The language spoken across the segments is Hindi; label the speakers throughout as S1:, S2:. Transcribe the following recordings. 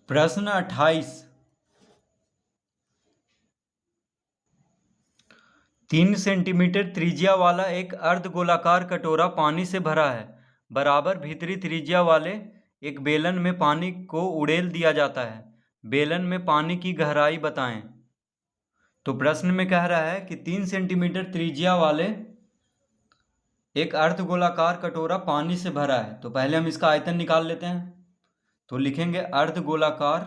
S1: प्रश्न 28। 3 सेंटीमीटर त्रिज्या वाला एक अर्धगोलाकार कटोरा पानी से भरा है। बराबर भीतरी त्रिज्या वाले एक बेलन में पानी को उड़ेल दिया जाता है। बेलन में पानी की गहराई बताएं। तो प्रश्न में कह रहा है कि 3 सेंटीमीटर त्रिज्या वाले एक अर्धगोलाकार कटोरा पानी से भरा है। तो पहले हम इसका आयतन निकाल लेते हैं। तो लिखेंगे अर्धगोलाकार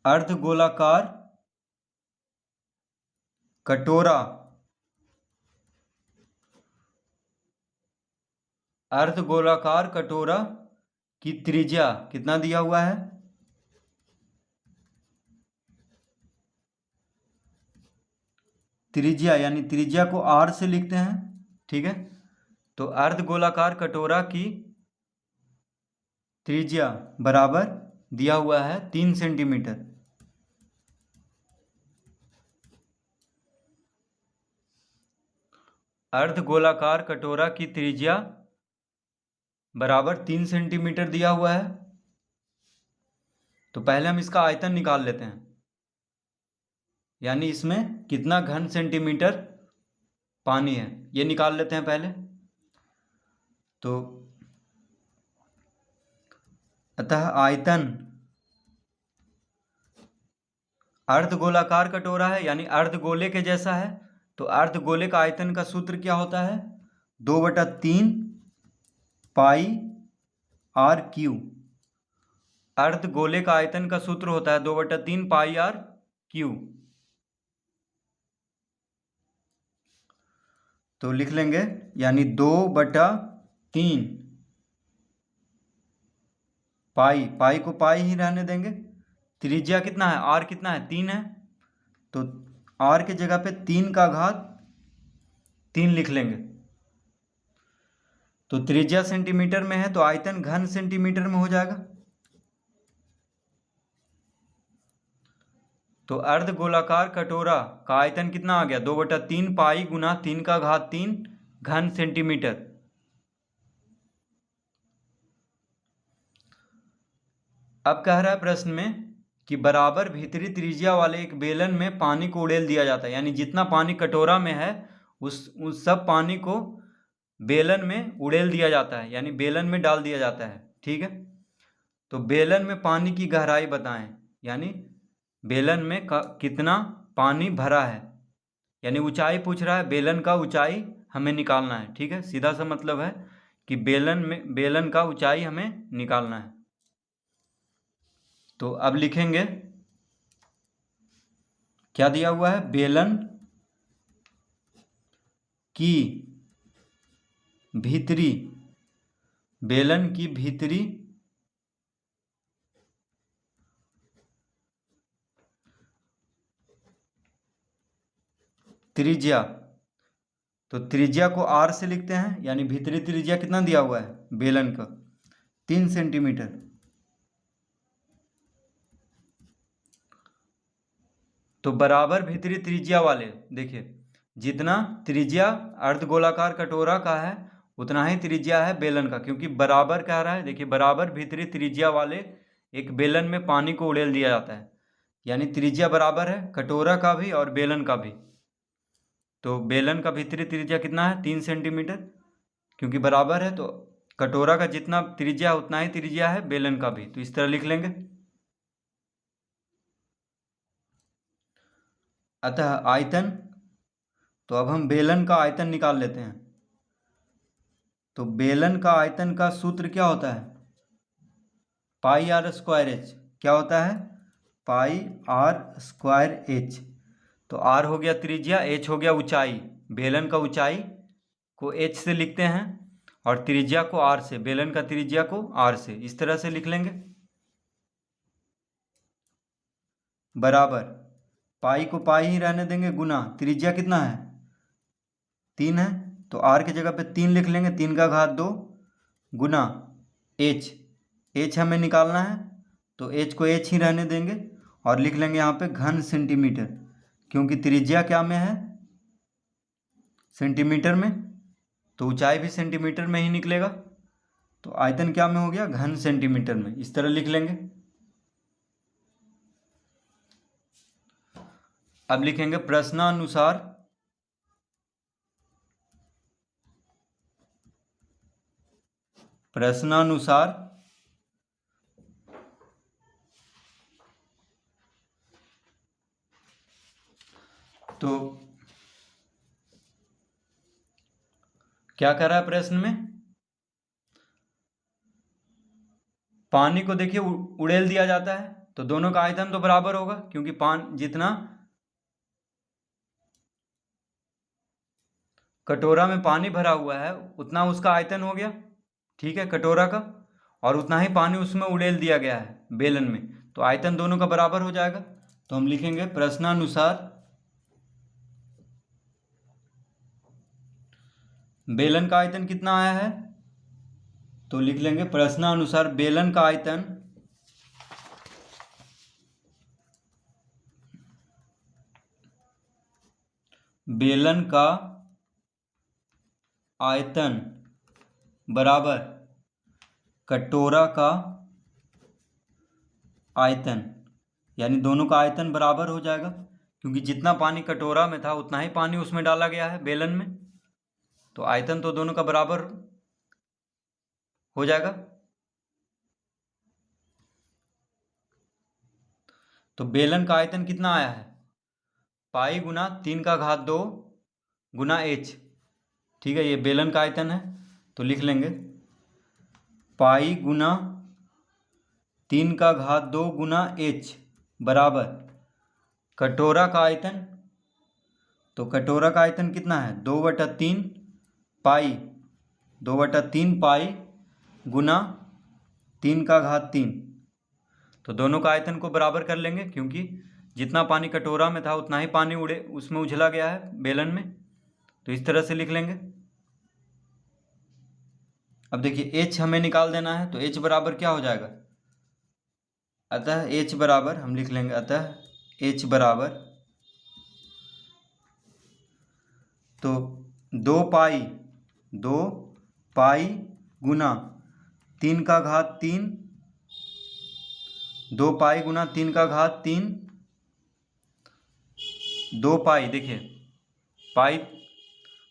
S1: अर्धगोलाकार कटोरा अर्धगोलाकार कटोरा की त्रिज्या कितना दिया हुआ है? त्रिज्या यानी त्रिज्या को r से लिखते हैं। ठीक है, तो अर्धगोलाकार कटोरा की त्रिज्या बराबर दिया हुआ है 3 सेंटीमीटर। अर्धगोलाकार कटोरा की त्रिज्या बराबर 3 सेंटीमीटर दिया हुआ है। तो पहले हम इसका आयतन निकाल लेते हैं, यानी इसमें कितना घन सेंटीमीटर पानी है ये निकाल लेते हैं पहले। तो अतः आयतन अर्धगोलाकार कटोरा है यानी अर्धगोले के जैसा है। तो अर्धगोले का आयतन का सूत्र क्या होता है? 2/3 पाई आर क्यू। अर्धगोले का आयतन का सूत्र होता है 2/3 पाई आर क्यू। तो लिख लेंगे यानी 2/3 पाई को पाई ही रहने देंगे। त्रिज्या कितना है? आर कितना है? 3 है। तो आर के जगह पे 3 लिख लेंगे। तो त्रिज्या सेंटीमीटर में है तो आयतन घन सेंटीमीटर में हो जाएगा। तो अर्धगोलाकार कटोरा का आयतन कितना आ गया? 2/3 पाई गुना 3 घन सेंटीमीटर। अब कह रहा है प्रश्न में कि बराबर भीतरी त्रिज्या वाले एक बेलन में पानी को उड़ेल दिया जाता है, यानी जितना पानी कटोरा में है उस सब पानी को बेलन में उड़ेल दिया जाता है, यानी बेलन में डाल दिया जाता है। ठीक है, तो बेलन में पानी की गहराई बताएं, यानी बेलन में कितना पानी भरा है, यानी ऊंचाई पूछ रहा है। बेलन का ऊंचाई हमें निकालना है। ठीक है, सीधा सा मतलब है कि बेलन का ऊंचाई हमें निकालना है। तो अब लिखेंगे क्या दिया हुआ है? बेलन की भीतरी त्रिज्या। तो त्रिज्या को r से लिखते हैं, यानी भीतरी त्रिज्या कितना दिया हुआ है बेलन का? 3 सेंटीमीटर। तो बराबर भीतरी त्रिज्या वाले, देखिए जितना त्रिज्या अर्धगोलाकार कटोरा का है उतना ही त्रिज्या है बेलन का, क्योंकि बराबर कह रहा है। देखिए बराबर भीतरी त्रिज्या वाले एक बेलन में पानी को उड़ेल दिया जाता है, यानी त्रिज्या बराबर है कटोरा का भी और बेलन का भी। तो बेलन का भीतरी त्रिज्या कितना है? 3 सेंटीमीटर, क्योंकि बराबर है। तो कटोरा का जितना त्रिज्या है उतना ही त्रिज्या है बेलन का भी। तो इस तरह लिख लेंगे। अतः आयतन, तो अब हम बेलन का आयतन निकाल लेते हैं। तो बेलन का आयतन का सूत्र क्या होता है? पाई आर स्क्वायर एच। क्या होता है? पाई आर स्क्वायर एच। तो आर हो गया त्रिज्या, एच हो गया ऊंचाई। बेलन का ऊंचाई को एच से लिखते हैं और त्रिज्या को आर से, बेलन का त्रिज्या को आर से, इस तरह से लिख लेंगे। बराबर पाई को पाई ही रहने देंगे गुना त्रिज्या कितना है? 3 है। तो आर की जगह पे 3 लिख लेंगे, 3 का घात 2 गुना एच हमें निकालना है। तो एच को एच ही रहने देंगे और लिख लेंगे यहाँ पे घन सेंटीमीटर, क्योंकि त्रिज्या क्या में है? सेंटीमीटर में। तो ऊंचाई भी सेंटीमीटर में ही निकलेगा। तो आयतन क्या में हो गया, घन सेंटीमीटर में। इस तरह लिख लेंगे। अब लिखेंगे प्रश्नानुसार तो क्या कर रहा है प्रश्न में, पानी को देखिए उड़ेल दिया जाता है, तो दोनों का आयतन तो बराबर होगा, क्योंकि जितना कटोरा में पानी भरा हुआ है उतना उसका आयतन हो गया, ठीक है, कटोरा का, और उतना ही पानी उसमें उड़ेल दिया गया है बेलन में, तो आयतन दोनों का बराबर हो जाएगा। तो हम लिखेंगे प्रश्नानुसार बेलन का आयतन कितना आया है, तो लिख लेंगे प्रश्नानुसार बेलन का आयतन बराबर कटोरा का आयतन, यानी दोनों का आयतन बराबर हो जाएगा, क्योंकि जितना पानी कटोरा में था उतना ही पानी उसमें डाला गया है बेलन में, तो आयतन तो दोनों का बराबर हो जाएगा। तो बेलन का आयतन कितना आया है, पाई गुना 3 का घात 2 गुना h, ठीक है, ये बेलन का आयतन है। तो लिख लेंगे पाई गुना 3 का घात 2 गुना h बराबर कटोरा का आयतन। तो कटोरा का आयतन कितना है, 2/3 पाई, 2/3 पाई गुना 3 का घात 3। तो दोनों का आयतन को बराबर कर लेंगे, क्योंकि जितना पानी कटोरा में था उतना ही पानी उसमें उछला गया है बेलन में, तो इस तरह से लिख लेंगे। अब देखिए h हमें निकाल देना है, तो h बराबर क्या हो जाएगा, अतः h बराबर हम लिख लेंगे, अतः h बराबर तो 2 पाई गुना 3 का घात 3, 2 पाई गुना 3 का घात 3, 2 पाई, देखिए पाई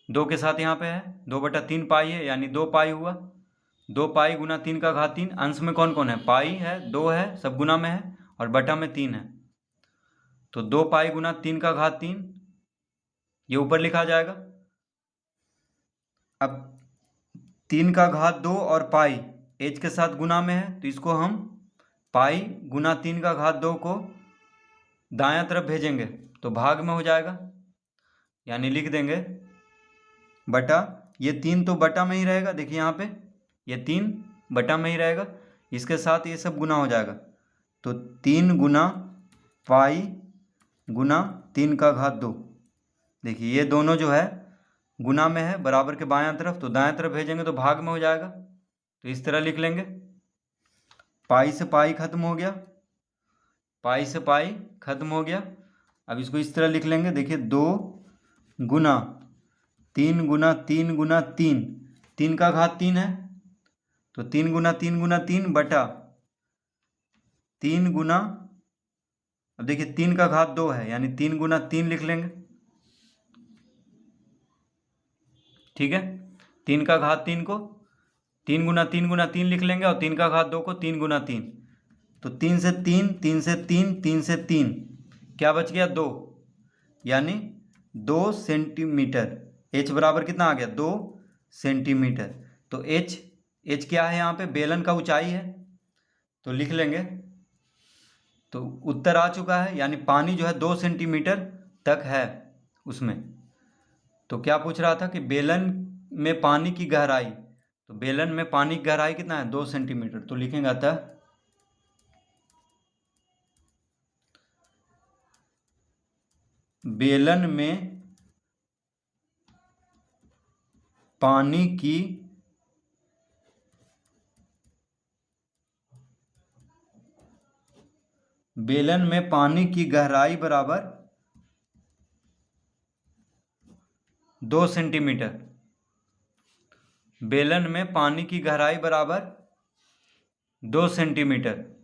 S1: 2 के साथ यहाँ पे है, 2/3 पाई है, यानी 2 पाई हुआ, 2 पाई गुना 3 का घात 3, अंश में कौन कौन है, पाई है, 2 है, सब गुना में है, और बटा में 3 है, तो 2 पाई गुना 3 का घात 3 ये ऊपर लिखा जाएगा। अब 3 का घात 2 और पाई h के साथ गुना में है, तो इसको हम पाई गुना 3 का घात 2 को दायां तरफ भेजेंगे तो भाग में हो जाएगा, यानी लिख देंगे बटा, ये 3 तो बटा में ही रहेगा, देखिए यहाँ पे ये 3 बटा में ही रहेगा, इसके साथ ये सब गुना हो जाएगा, तो 3 गुना पाई गुना 3 का घात 2, देखिए ये दोनों जो है गुना में है बराबर के बायां तरफ, तो दाएं तरफ भेजेंगे तो भाग में हो जाएगा, तो इस तरह लिख लेंगे। पाई से पाई खत्म हो गया, पाई से पाई खत्म हो गया। अब इसको इस तरह लिख लेंगे, देखिए 2 गुना 3 गुना 3 गुना 3, 3 का घात 3 है, तो 3 गुना 3 गुना 3 बटा 3 गुना, अब देखिए 3 का घात 2 है, यानी 3 गुना 3 लिख लेंगे, ठीक है, 3 का घात 3 को 3 गुना 3 लिख लेंगे, और 3 का घात 2 को 3 गुना 3, तो 3 से 3, 3 से 3, 3 से 3, क्या बच गया 2, यानी 2 सेंटीमीटर, h बराबर कितना आ गया 2 सेंटीमीटर। तो h क्या है यहाँ पे, बेलन का ऊंचाई है, तो लिख लेंगे, तो उत्तर आ चुका है, यानी पानी जो है 2 सेंटीमीटर तक है उसमें। तो क्या पूछ रहा था कि बेलन में पानी की गहराई, तो बेलन में पानी की गहराई कितना है 2 सेंटीमीटर, तो लिखेंगे अतः बेलन में पानी की गहराई बराबर 2 सेंटीमीटर, बेलन में पानी की गहराई बराबर 2 सेंटीमीटर।